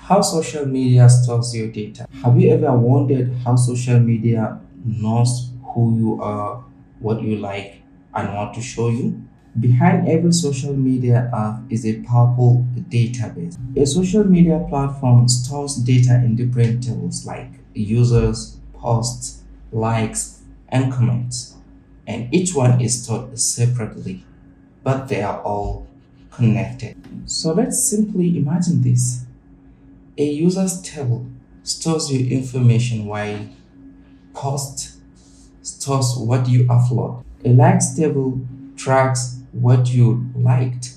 How social media stores your data. Have you ever wondered how social media knows who you are, what you like, and what to show you? Behind every social media app is a powerful database. A social media platform stores data in different tables like users, posts, likes, and comments, and each one is stored separately, but they are all connected. So let's simply imagine this. A user's table stores your information while post stores what you upload. A likes table tracks what you liked,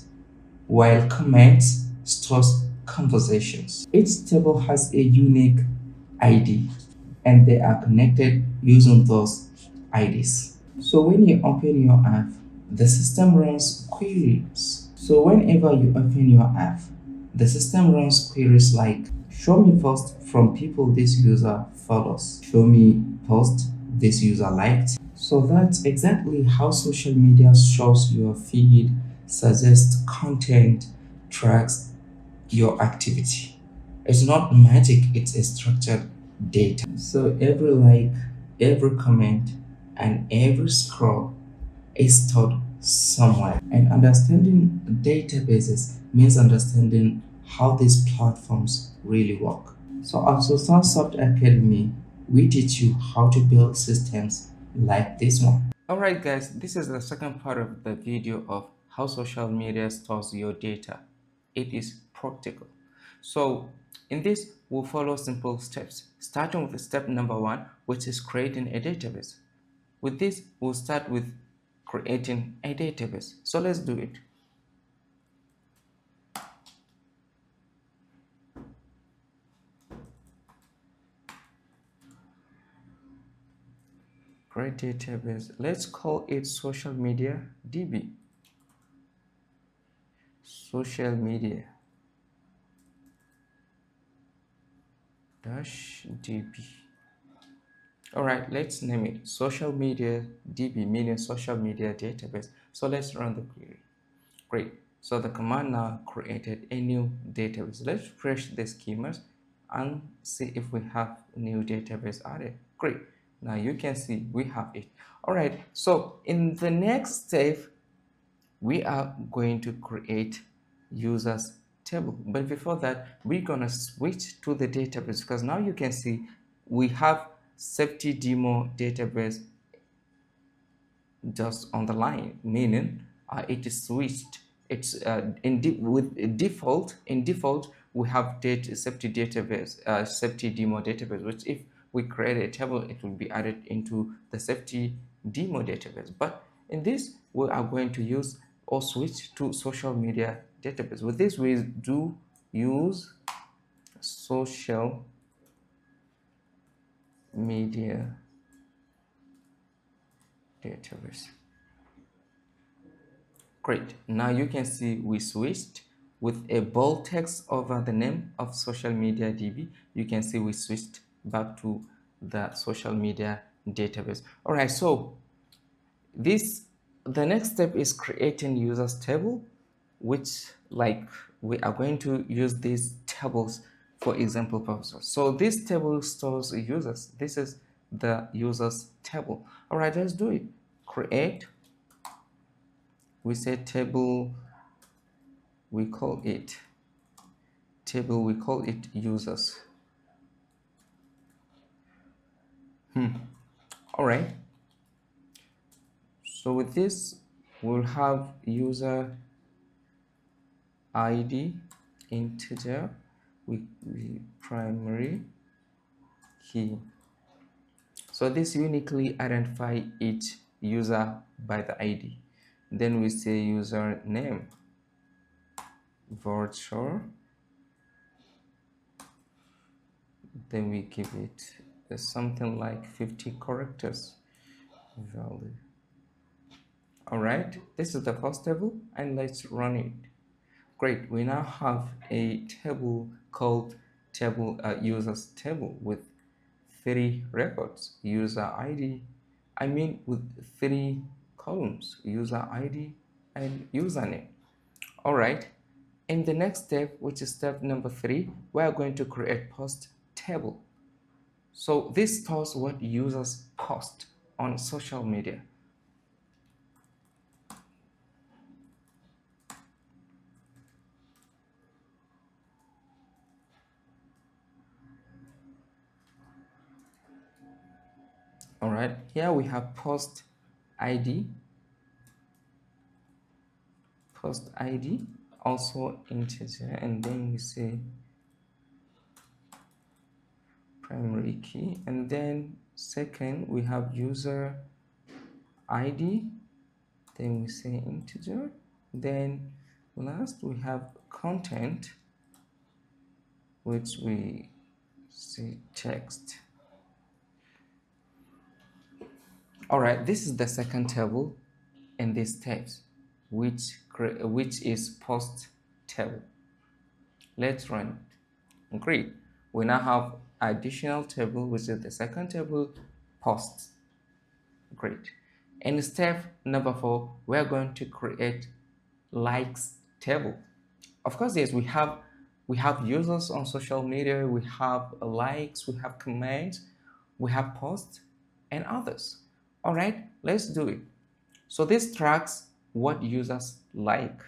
while comments stores conversations. Each table has a unique ID and they are connected using those IDs. So when you open your app, the system runs queries. So whenever you open your app, the system runs queries like show me post from people this user follows, show me post this user liked. So that's exactly how social media shows your feed, suggests content, tracks your activity. It's not magic, it's a structured data. So every like, every comment, and every scroll is stored somewhere. And understanding databases means understanding how these platforms really work. So at Sultansoft Academy, we teach you how to build systems like this one. Alright guys, this is the second part of the video of how social media stores your data. It is practical. So in this, we'll follow simple steps, starting with step number 1, which is creating a database. With this, we'll start with creating a database. So let's do it. Create database. Let's call it social media DB. Social media dash DB. All right, let's name it social media DB, meaning social media database. So let's run the query. Great. So the command now created a new database. Let's refresh the schemas and see if we have new database added. Great. Now you can see we have it. All right. So in the next step, we are going to create users table. But before that, we're gonna switch to the database because now you can see we have safety demo database just on the line, meaning it is switched. It's with default. In default, we have data safety database, safety demo database, which if we create a table, it will be added into the safety demo database. But in this, we are going to use or switch to social media database. With this, we do use social media database. Great. Now you can see we switched with a bold text over the name of social media DB. You can see we switched back to the social media database. All right. So the next step is creating users table, which like we are going to use these tables for example purposes. So this table stores users. This is the users table. All right. Let's do it. Create. We say table, we call it table, we call it users. All right. So with this, we'll have user ID integer with primary key. So this uniquely identify each user by the ID. Then we say user name virtual. Then we give it something like 50 characters value. All right, this is the first table and let's run it. Great, we now have a table called table users table with 3 records, user ID, with 3 columns, user ID and username. All right, In the next step, which is step number 3, we are going to create post table. So this stores what users post on social media. All right, here we have post ID, also integer, and then we say primary key, and then second we have user ID, then we say integer, then last we have content, which we say text. All right, this is the second table in these steps, which is post table. Let's run it. Great. We now have additional table, which is the second table, post. Great. In step number 4, we are going to create likes table. Of course, yes, we have users on social media, we have likes, we have comments, we have posts, and others. All right, let's do it. So this tracks what users like.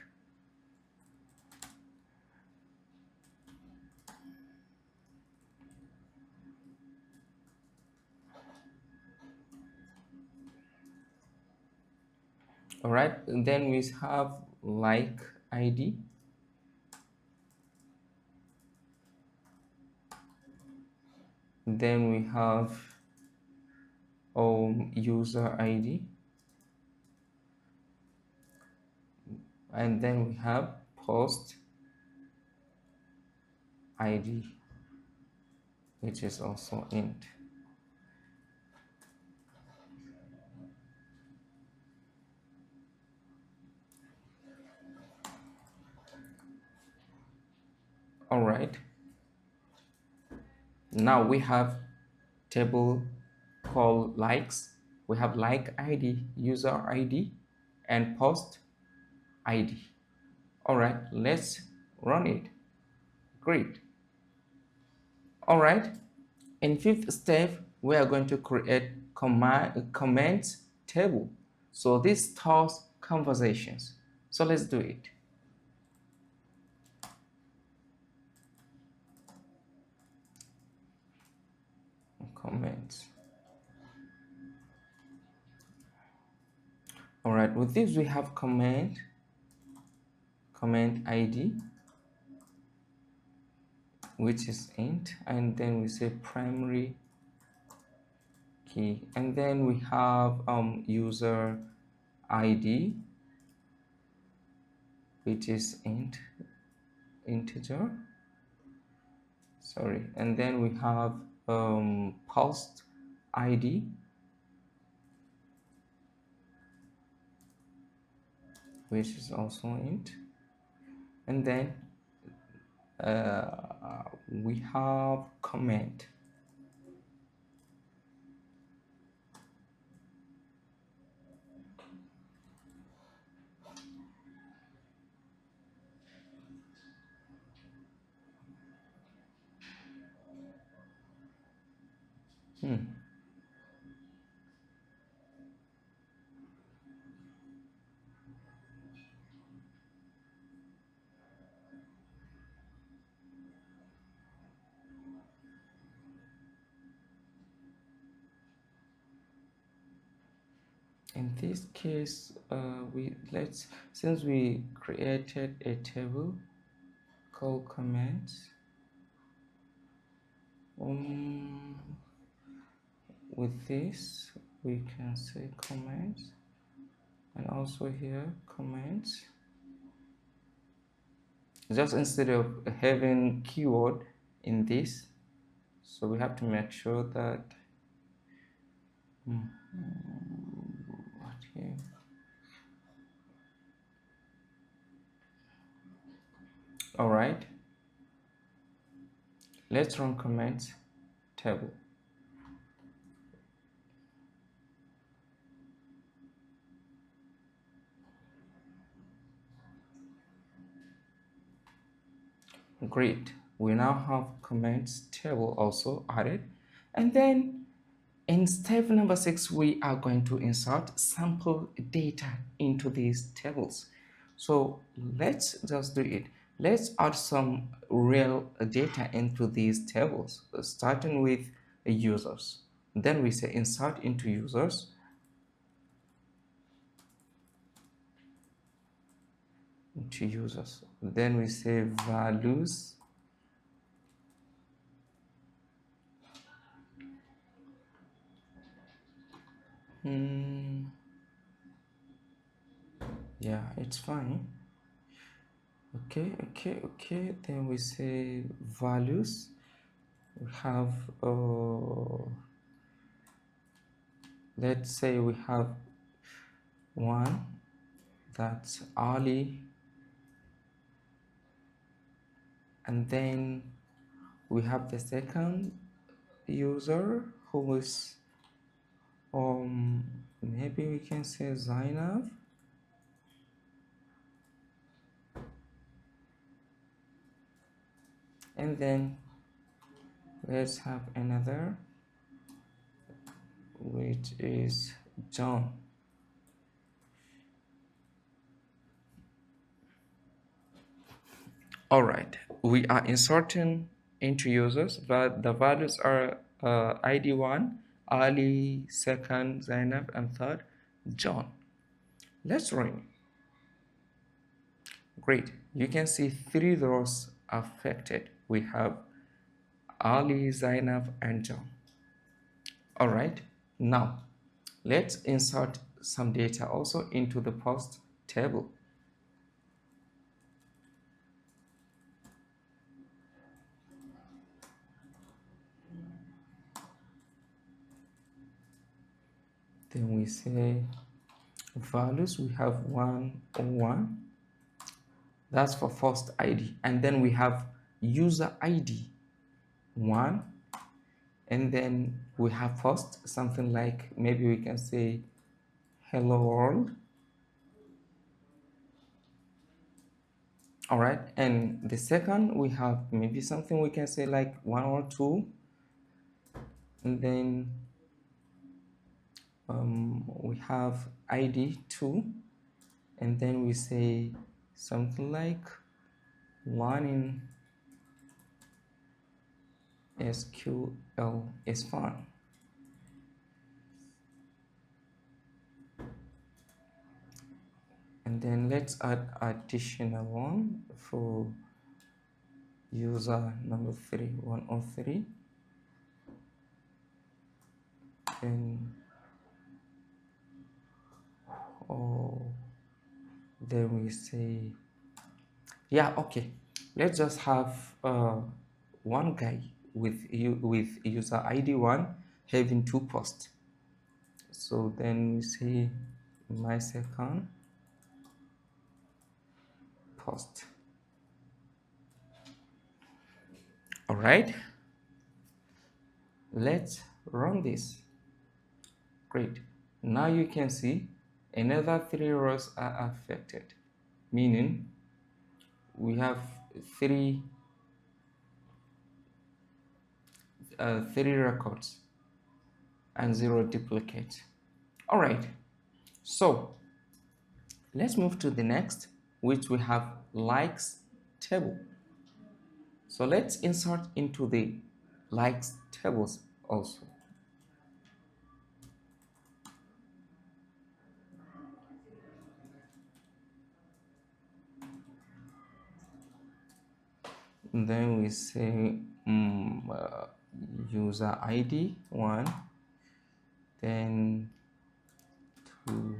All right, and then we have like ID. Then we have user ID. And then we have post ID, which is also int. All right, now we have table called likes. We have like ID, user ID, and post ID. All right, let's run it. Great. All right, in fifth step, we are going to create comments table. So this stores conversations. So let's do it. Comments. All right, with this we have comment ID, which is int, and then we say primary key, and then we have user ID, which is integer, sorry, and then we have post ID, which is also int, and then we have comment. In this case, since we created a table called comments, with this we can say comments, and also here comments. Just instead of having keyword in this, so we have to make sure that okay. All right, let's run comments table. Great. We now have comments table also added. And then in step number 6, we are going to insert sample data into these tables. So let's just do it. Let's add some real data into these tables, starting with users. Then we say insert into users. Into users. Then we say values. Yeah, it's fine. Okay. Then we say values. We have let's say we have one, that's Ali, and then we have the second user who is maybe we can say Zainab, and then let's have another which is John. All right, we are inserting into users, but the values are ID1, Ali, second, Zainab, and third, John. Let's run. Great, you can see 3 rows affected. We have Ali, Zainab, and John. All right, now let's insert some data also into the post table. Then we say values, we have 101, that's for first ID, and then we have user ID 1, and then we have first something like, maybe we can say hello world. All right, and the second we have maybe something we can say like 1 or 2, and then we have ID 2, and then we say something like one in SQL is fine. And then let's add additional one for user number 3, 103. Then then we say, yeah, okay, let's just have one guy with user ID 1 having 2 posts. So then we say my second post. All right, let's run this. Great, now you can see another 3 rows are affected, meaning we have three records and 0 duplicates. All right, so let's move to the next, which we have likes table. So let's insert into the likes tables also. And then we say user ID 1, then 2,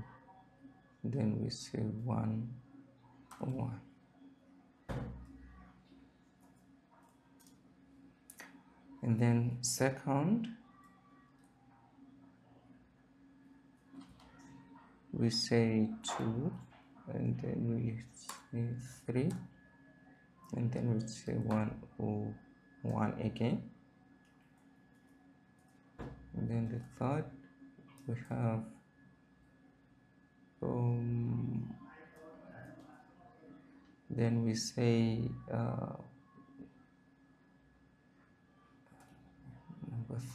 then we say 1, 1. And then second, we say 2, and then we say 3, and then we say 1 again. And then the third, we have then we say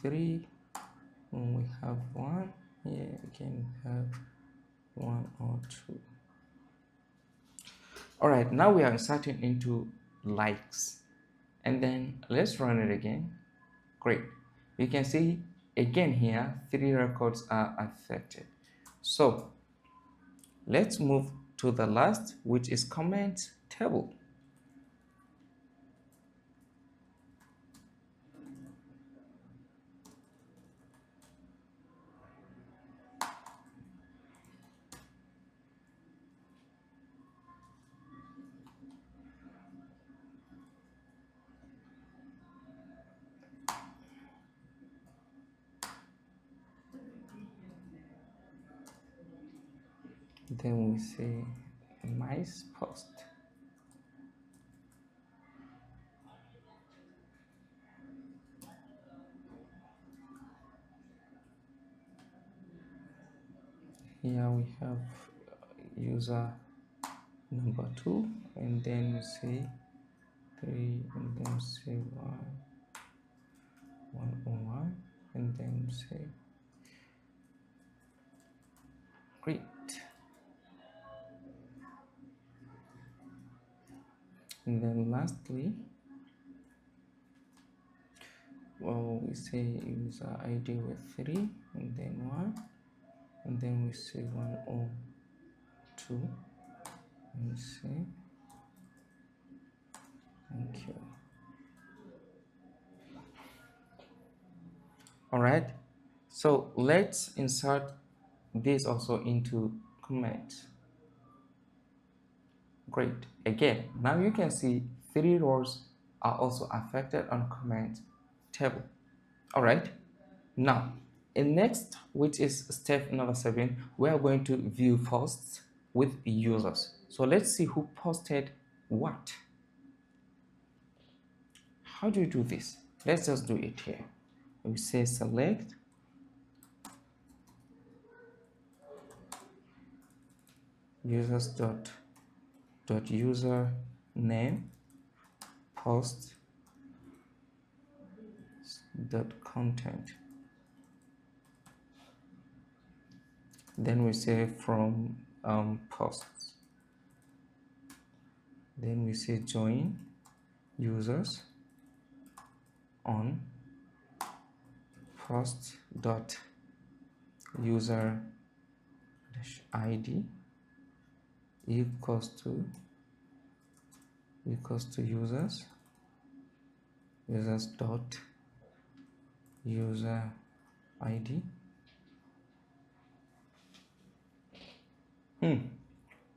3. When we have 1, here again we have 1 or 2. All right, now we are inserting into likes, and then let's run it again. Great. You can see again here 3 records are affected. So let's move to the last, which is comment table. Then we say nice post. Here we have user number 2, and then we say 3, and then say 101, and then say great. And then lastly, well, we say user ID with 3, and then 1, and then we say 102, and we say thank you. All right, so let's insert this also into comment. Great. Again, now you can see 3 rows are also affected on comment table. All right, now in next, which is step number 7, we are going to view posts with users. So let's see who posted what. How do you do this? Let's just do it here. We say select users dot user name post dot content. Then we say from posts. Then we say join users on post dot user id equals to users dot user id.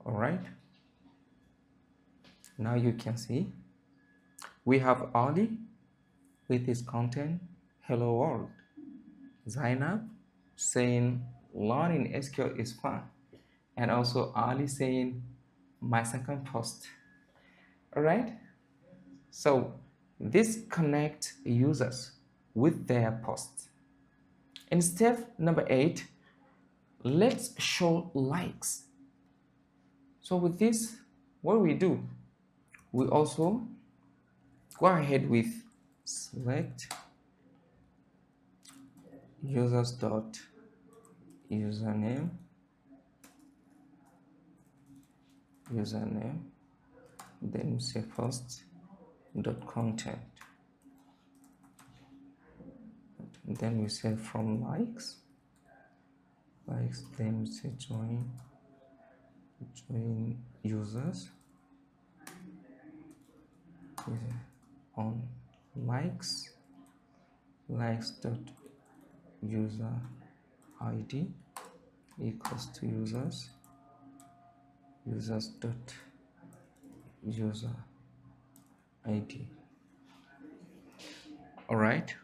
All right, now you can see we have Ali with his content hello world, Zainab saying learning SQL is fun, and also Ali saying my second post. All right, so this connect users with their posts. In step number 8, let's show likes. So with this, what we do, we also go ahead with select users dot username, then we say post dot content, and then we say from likes, then we say join users on likes dot user id equals to users dot user id. All right.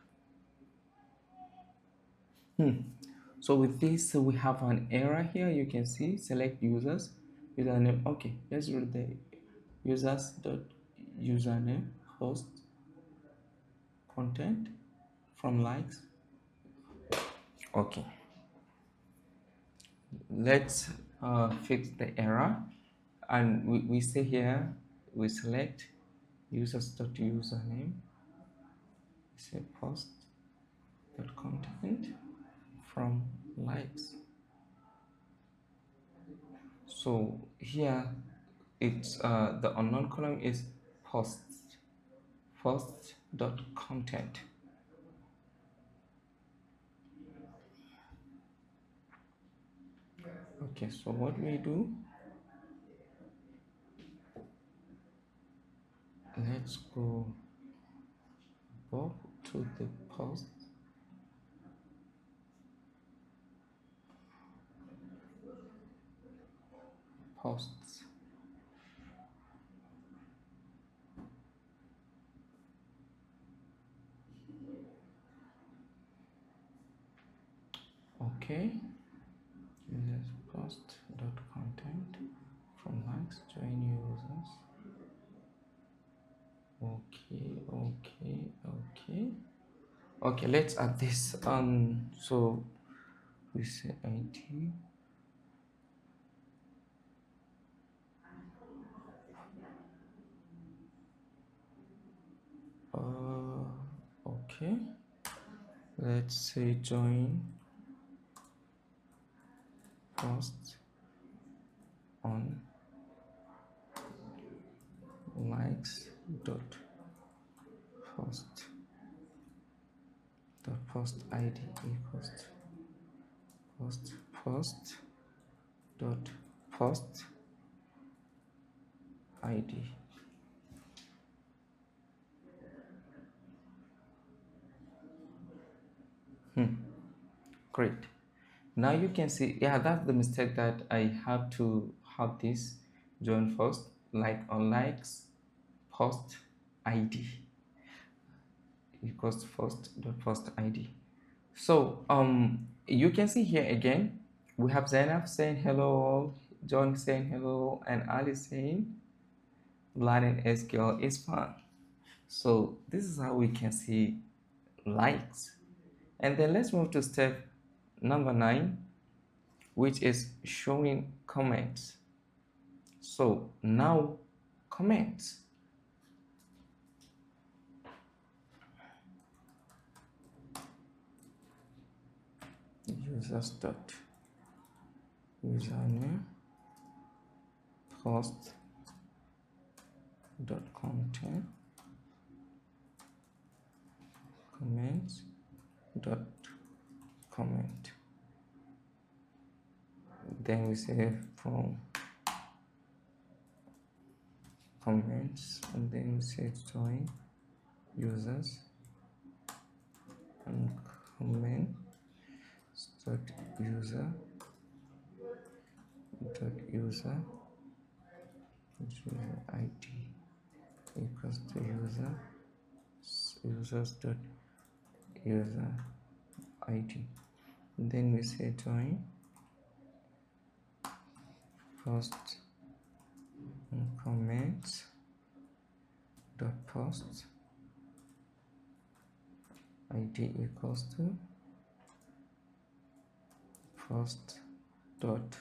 So with this, we have an error here. You can see select users username. Okay, let's read the users dot username host content from likes. Okay, let's fix the error, and we say here we select users dot username, say post dot content from likes. So here it's the unknown column is post dot content. Okay, so what we do, let's go back to the posts. Okay, let's post dot content from likes join users. Okay, let's add this. So we say ID. Okay, let's say join post on likes dot post id equals post dot post id. Great. Now you can see, yeah, that's the mistake that I have to have this join first, like on likes post id equals first dot post id. So you can see here again we have Zainab saying hello, John saying hello, and Ali saying learning SQL is fun. So this is how we can see likes. And then let's move to step number 9, which is showing comments. So now comments. Users dot username post dot content comments dot comment. Then we say from comments, and then we say join users and comment dot user id equals to users dot user id. Then we say join post and comments dot post id equals to post dot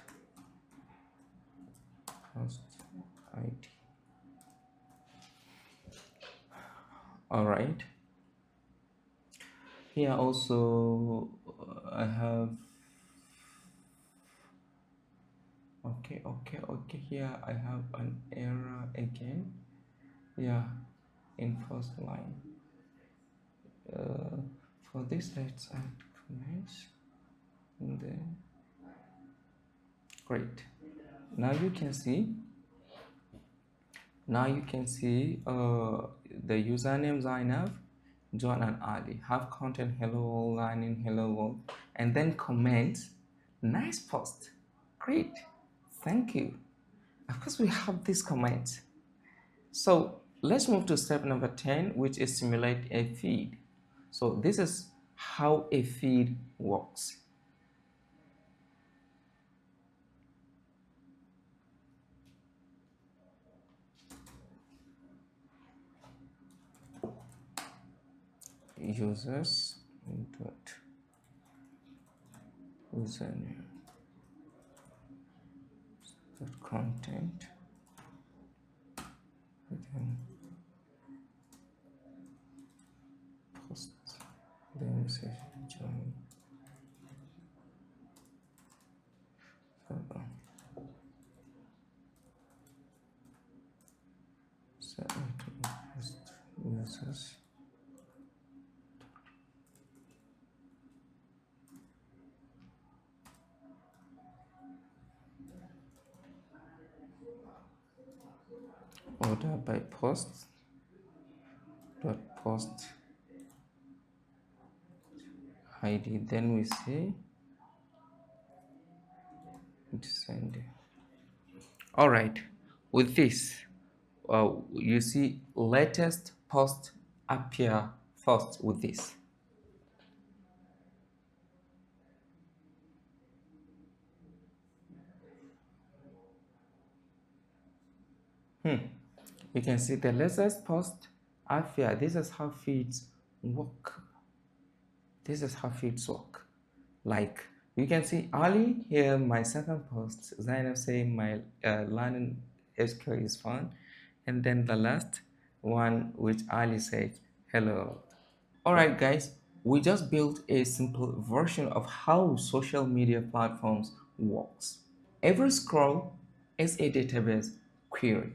post id. All right, here also I have okay, here I have an error again. Yeah, in first line. For this, let's add comments, and then great. Now you can see the usernames I have John and Ali have content hello world, learning hello world, and then comments nice post, great, thank you. Of course we have this comment. So let's move to step number 10, which is simulate a feed. So this is how a feed works. Users dot username dot content, then post, then say join. Set users. Order by post dot post ID. Then we say send. All right. With this, you see latest post appear first with this. You can see the latest post appear. This is how feeds work. This is how feeds work. Like you can see early here, my second post, Zainab saying my learning SQL is fun, and then the last one which Ali said hello. Alright guys, we just built a simple version of how social media platforms works. Every scroll is a database query.